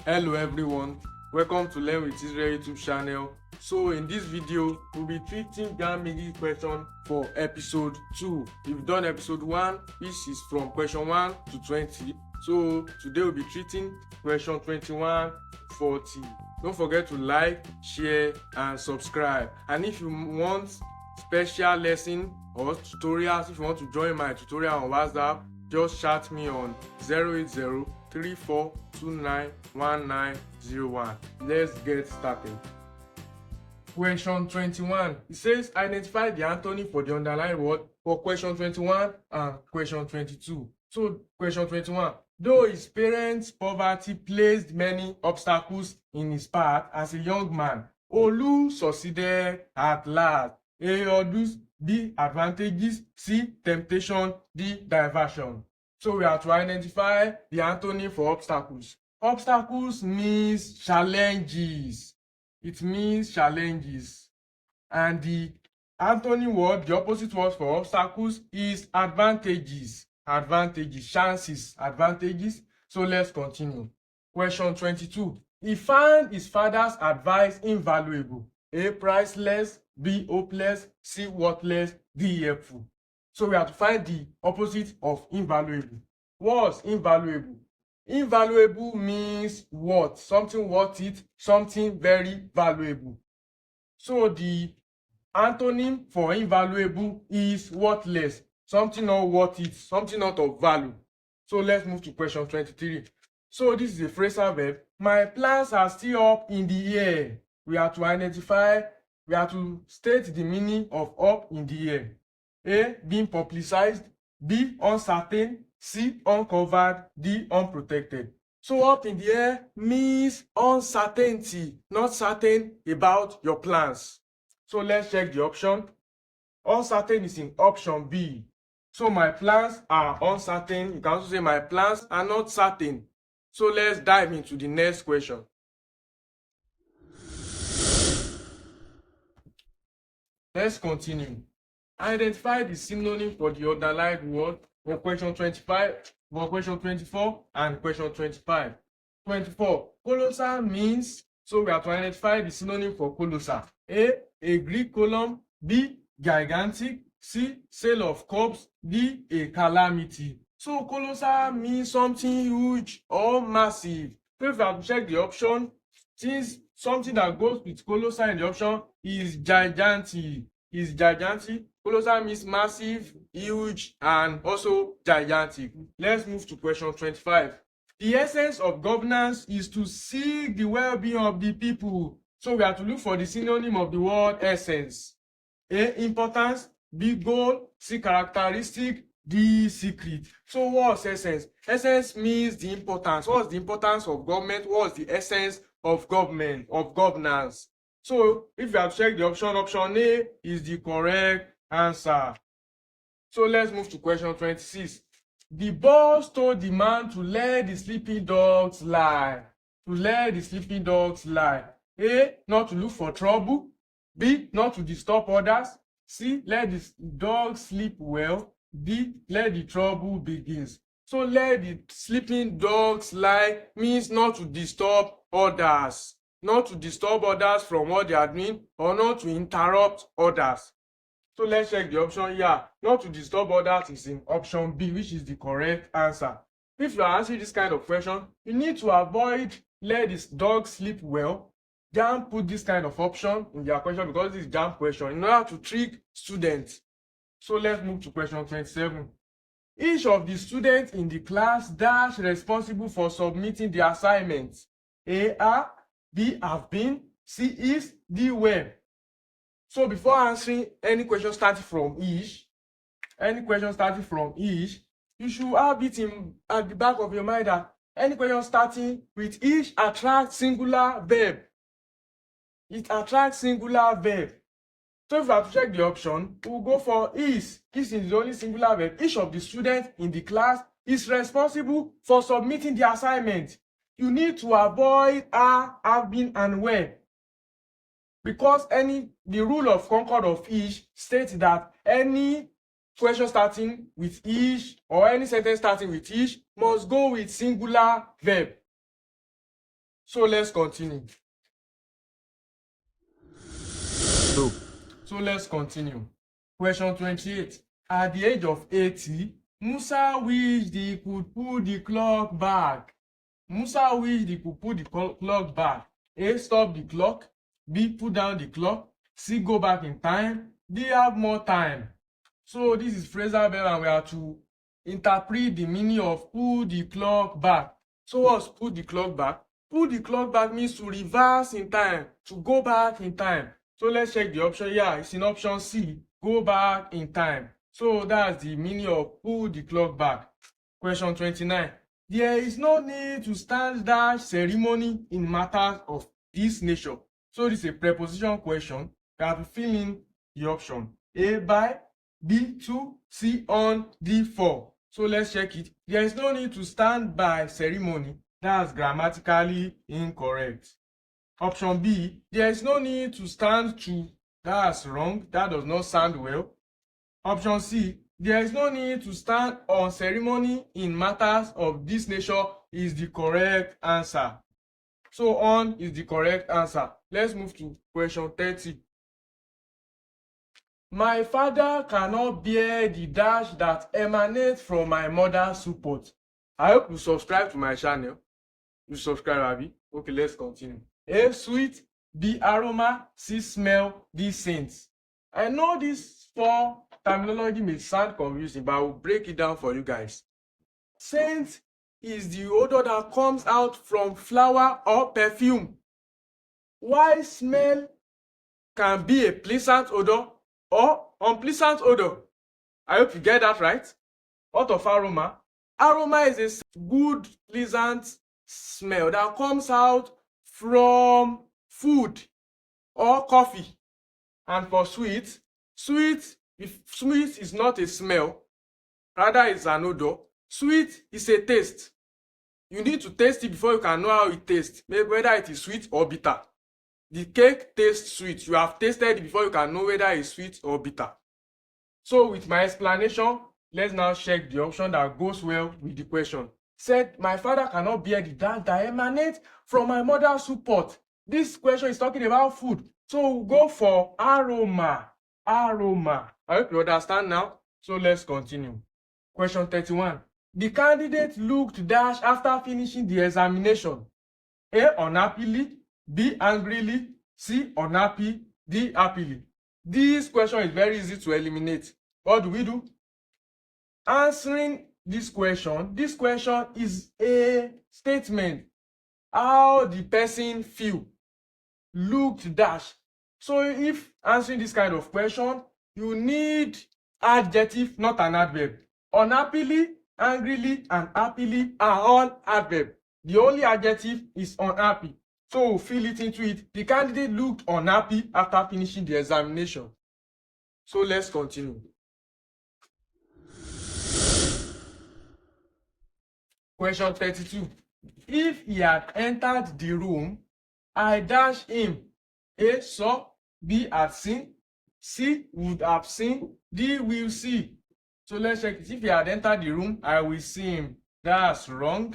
Hello everyone, welcome to Learn with Israel YouTube channel. So in this video, we'll be treating JAMB question for episode 2. We've done episode 1, which is from question 1 to 20. So today we'll be treating question 21 to 40. Don't forget to like, share and subscribe. And if you want special lesson or tutorials, if you want to join my tutorial on WhatsApp, just chat me on 080-3429-1901. Let's get started. Question 21. It says identify the antony for the underlined word for question 21 and question 22. So question 21. Though his parents' poverty placed many obstacles in his path as a young man, Olu succeeded at last. A odds, B advantages, C temptation, D diversion. So we have to identify the antony for obstacles. Obstacles means challenges. It means challenges. And the antony word, the opposite word for obstacles is advantages. Advantages, chances, advantages. So let's continue. Question 22. He found his father's advice invaluable. A, priceless, B, hopeless, C, worthless, D, helpful. So we have to find the opposite of invaluable. What's invaluable? Invaluable means worth, something worth it, something very valuable. So the antonym for invaluable is worthless, something not worth it, something not of value. So let's move to question 23. So this is a phrasal verb. My plans are still up in the air. We have to state the meaning of up in the air. A, being publicized, B, uncertain, C, uncovered, D, unprotected. So up in the air means uncertainty, not certain about your plans. So let's check the option. Uncertain is in option B. So my plans are uncertain. You can also say my plans are not certain. So let's dive into the next question. Let's continue. Identify the synonym for the underlined word for question 25, for question 24, and question 25. 24. Colossal means, so we have to identify the synonym for colossal. A Greek column, B, gigantic, C, sale of cups, D, a calamity. So colossal means something huge or massive. So if you have to check the option, since something that goes with colossal in the option is gigantic. Is gigantic. Colossal means massive, huge, and also gigantic. Let's move to question 25. The essence of governance is to seek the well-being of the people. So we have to look for the synonym of the word essence. A, importance, B, goal, C, characteristic, D, secret. So what's essence? Essence means the importance. What's the importance of government? What's the essence of government, of governance? So if you have checked the option A is the correct answer. So let's move to question 26. The boss told the man to let the sleeping dogs lie. To let the sleeping dogs lie. A, not to look for trouble. B, not to disturb others. C, let the dogs sleep well. D, let the trouble begins. So let the sleeping dogs lie means not to disturb others. Not to disturb others from what they are doing or not to interrupt others. So let's check the option here. Not to disturb others is in option B, which is the correct answer. If you are answering this kind of question, you need to avoid let this dog sleep well. JAMB put this kind of option in their question because this is JAMB question in order to trick students. So let's move to question 27. Each of the students in the class dash responsible for submitting the assignments. A, are, B, have been, C, is, D, were. So before answering any question starting from each, you should have it at the back of your mind that any question starting with each attracts singular verb. It attracts singular verb. So if you have to check the option, we'll go for is. Is the only singular verb. Each of the students in the class is responsible for submitting the assignment. You need to avoid are, have been, and were. Because the rule of concord of each states that any question starting with each or any sentence starting with each must go with singular verb. So let's continue. So let's continue. Question 28. At the age of 80, Musa wished he could put the clock back. Musa wished he could put the clock back. A. Stop the clock. B. Put down the clock. C. Go back in time. D. Have more time. So this is phrasal verb and we are to interpret the meaning of put the clock back. So what's put the clock back? Put the clock back means to reverse in time, to go back in time. So let's check the option. Yeah, it's in option C, go back in time. So that's the meaning of put the clock back. Question 29. There is no need to stand dash ceremony in matters of this nature. So this is a preposition question. You have to fill in the option. A, by, B, to, C, on, D, for. So let's check it. There is no need to stand by ceremony. That's grammatically incorrect. Option B, there is no need to stand to. That's wrong. That does not sound well. Option C, there is no need to stand on ceremony in matters of this nature is the correct answer. So on is the correct answer. Let's move to question 30. My father cannot bear the dash that emanates from my mother's support. I hope you subscribe to my channel. You subscribe, Abby. Okay, let's continue. A, sweet. B, aroma. C, smell. D, scent. I know this four terminology may sound confusing, but I will break it down for you guys. Scent is the odor that comes out from flower or perfume. While smell can be a pleasant odor or unpleasant odor. I hope you get that right. What of aroma? Aroma is a good, pleasant smell that comes out from food or coffee. And for sweet, sweet is not a smell, rather it's an odor. Sweet is a taste. You need to taste it before you can know how it tastes, whether it is sweet or bitter. The cake tastes sweet. You have tasted it before you can know whether it's sweet or bitter. So with my explanation, let's now check the option that goes well with the question. Said, my father cannot bear the dash that emanates from my mother's support. This question is talking about food. So we'll go for aroma. Aroma. I hope you understand now. So let's continue. Question 31. The candidate looked dash after finishing the examination. A, unhappily. B, angrily. C, unhappy. D, happily. This question is very easy to eliminate. What do we do? Answering this question is a statement. How the person feel. Looked dash. So if answering this kind of question, you need adjective, not an adverb. Unhappily, angrily, and happily are all adverb. The only adjective is unhappy. So fill it into it. The candidate looked unhappy after finishing the examination. So let's continue. Question 32. If he had entered the room, I dash him. A, saw. B, had seen. C, would have seen. D, will see. So let's check it. If he had entered the room, I will see him. That's wrong.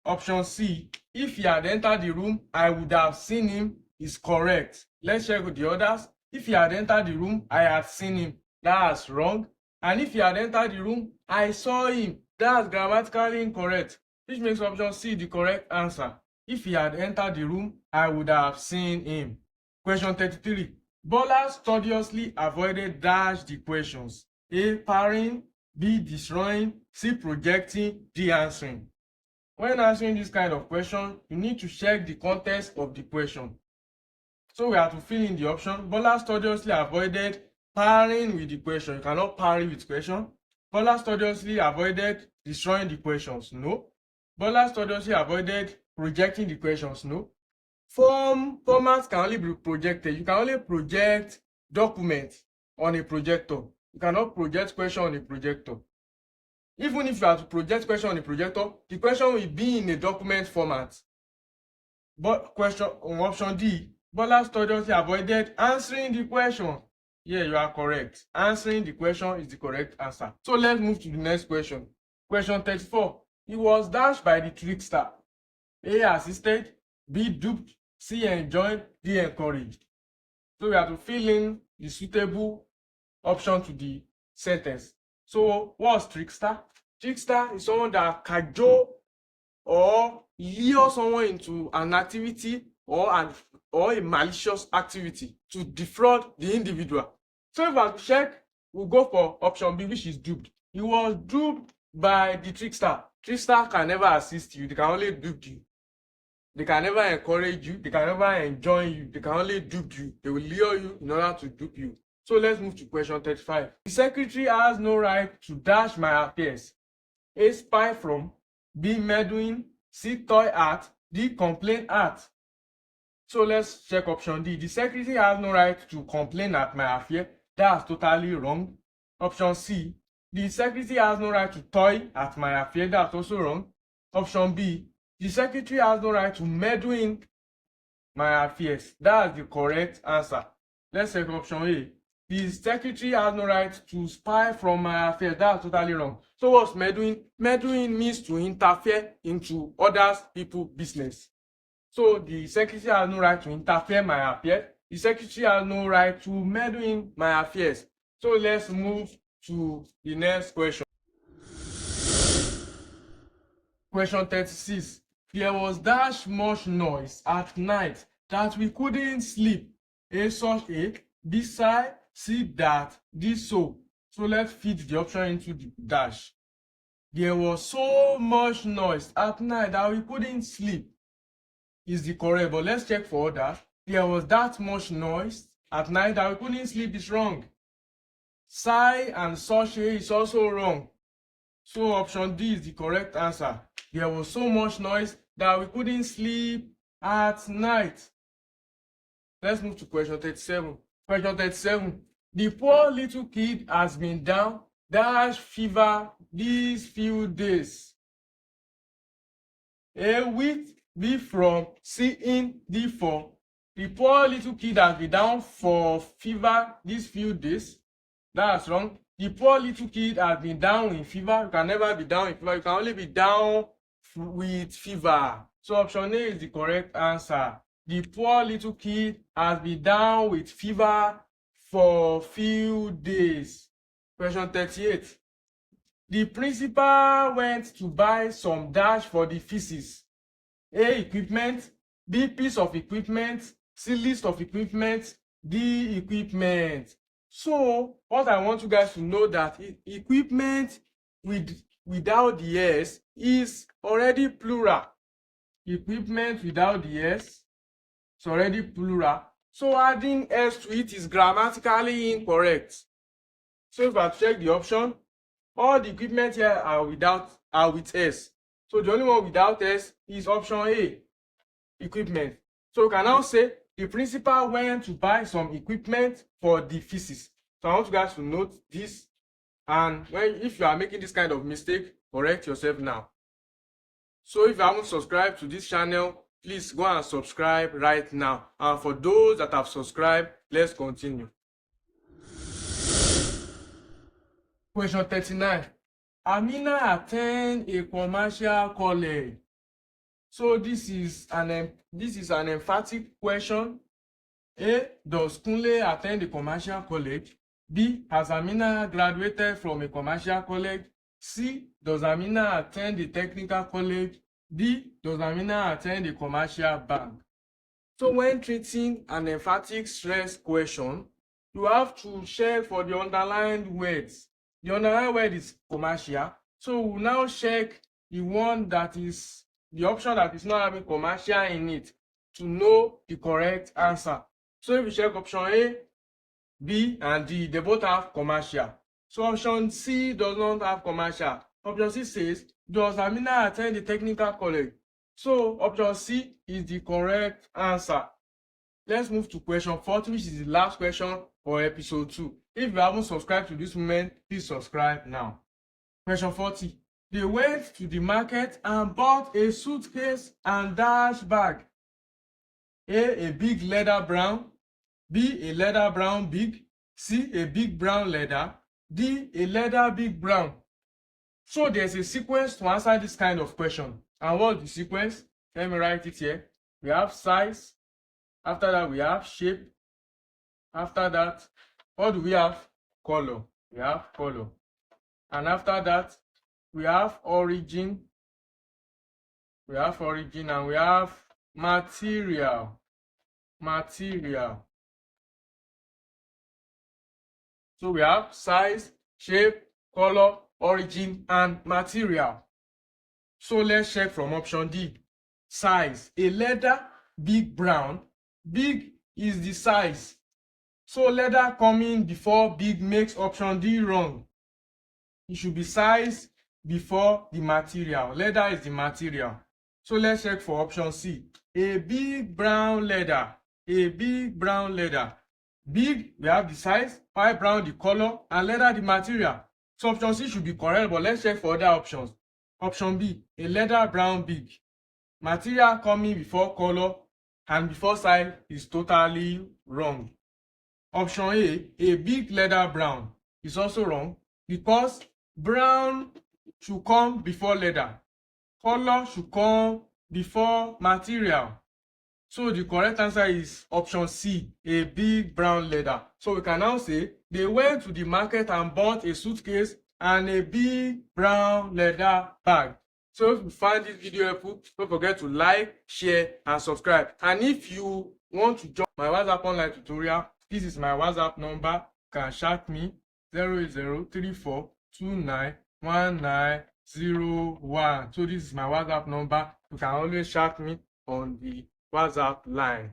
Option C, if he had entered the room, I would have seen him, is correct. Let's check with the others. If he had entered the room, I had seen him. That's wrong. And if he had entered the room, I saw him. That's grammatically incorrect, which makes option C the correct answer. If he had entered the room, I would have seen him. Question 33. Bola studiously avoided dash the questions. A, parrying. B, destroying. C, projecting. D, answering. When answering this kind of question, you need to check the context of the question. So we have to fill in the option. Bola studiously avoided parrying with the question. You cannot parry with question. Bola studiously avoided destroying the questions. No. Bola studiously avoided projecting the questions. No. Formats can only be projected. You can only project documents on a projector. You cannot project question on a projector. Even if you have to project question on a projector, the question will be in a document format. But question on option D, Bola studiously avoided answering the question. Yeah, you are correct. Answering the question is the correct answer. So let's move to the next question. Question 34. He was dashed by the trickster. A, assisted. B, duped, C, enjoined, D, encouraged. So we have to fill in the suitable option to the sentence. So what's trickster? Trickster is someone that cajole or lure someone into an activity or a malicious activity to defraud the individual. So if I check, we'll go for option B, which is duped. He was duped by the trickster. Trickster can never assist you, they can only dupe you. They can never encourage you, they can never enjoin you, they can only dupe you. They will lure you in order to dupe you. So let's move to question 35. The secretary has no right to dash my affairs. A, spy from, B, meddling, C, toy at, D, complain at. So let's check option D. The secretary has no right to complain at my affair. That's totally wrong. Option C. The secretary has no right to toy at my affair. That's also wrong. Option B. The secretary has no right to meddle in my affairs. That's the correct answer. Let's check option A. The secretary has no right to spy from my affairs. That's totally wrong. So what's meddling? Meddling means to interfere into other people's business. So the secretary has no right to interfere in my affairs. The secretary has no right to meddle in my affairs. So let's move to the next question. Question 36. There was that much noise at night that we couldn't sleep. A, such a, B, side, C, that, D, so. So let's fit the option into the dash. There was so much noise at night that we couldn't sleep is the correct, but let's check for that. There was that much noise at night that we couldn't sleep is wrong. Sigh and such a is also wrong. So option D is the correct answer. There was so much noise that we couldn't sleep at night. Let's move to question 37. Question 37. The poor little kid has been down dash fever these few days. A, with, B, from, C, in, D, for. The poor little kid has been down for fever these few days. That's wrong. The poor little kid has been down in fever. You can never be down in fever. You can only be down with fever. So option A is the correct answer. The poor little kid has been down with fever for few days. Question 38. The principal went to buy some dash for the feces. A, equipment, B, piece of equipment, C, list of equipment, D, equipment. So what I want you guys to know that equipment without the S is already plural. Equipment without the S is already plural. So adding S to it is grammatically incorrect. So if I check the option, all the equipment here are with S. So the only one without S is option A, equipment. So we can now say the principal went to buy some equipment for the feces. So I want you guys to note this, and if you are making this kind of mistake, correct yourself now. So if you haven't subscribed to this channel, please go and subscribe right now. And for those that have subscribed, let's continue. Question 39. Amina attend a commercial college. So this is an emphatic question. A, does Kunle attend a commercial college? B, has Amina graduated from a commercial college? C, does Amina attend a technical college? D, does Amina attend a commercial bank? So when treating an emphatic stress question, you have to check for the underlined words. The underlined word is commercial. So we'll now check the option that is not having commercial in it to know the correct answer. So if we check option A, B, and D, they both have commercial. So option C does not have commercial. Option C says, does Amina attend the technical college? So option C is the correct answer. Let's move to question 40, which is the last question for episode 2. If you haven't subscribed to this moment, please subscribe now. Question 40. They went to the market and bought a suitcase and dash bag. A big leather brown. B, a leather brown big. C, a big brown leather. D, a leather big brown. So there's a sequence to answer this kind of question. And what's the sequence? Let me write it here. we have size. After that, we have shape. After that, what do we have? Color. We have color. And after that, we have origin. We have origin and we have material. Material. So we have size, shape, color, origin, and material. So let's check from option D. Size. A leather, big brown. Big is the size. So leather coming before big makes option D wrong. It should be size before the material. Leather is the material. So let's check for option C. A big brown leather. A big brown leather. Big, we have the size, while brown the color, and leather the material. So option C should be correct, but let's check for other options. Option B, a leather brown big. Material coming before color and before size is totally wrong. Option A big leather brown is also wrong because brown should come before leather. Color should come before material. So the correct answer is option C, a big brown leather. So we can now say they went to the market and bought a suitcase and a big brown leather bag. So if you find this video helpful, don't forget to like, share, and subscribe. And if you want to join my WhatsApp online tutorial, this is my WhatsApp number. You can chat me 08034291901. So this is my WhatsApp number. You can always chat me on the WhatsApp line.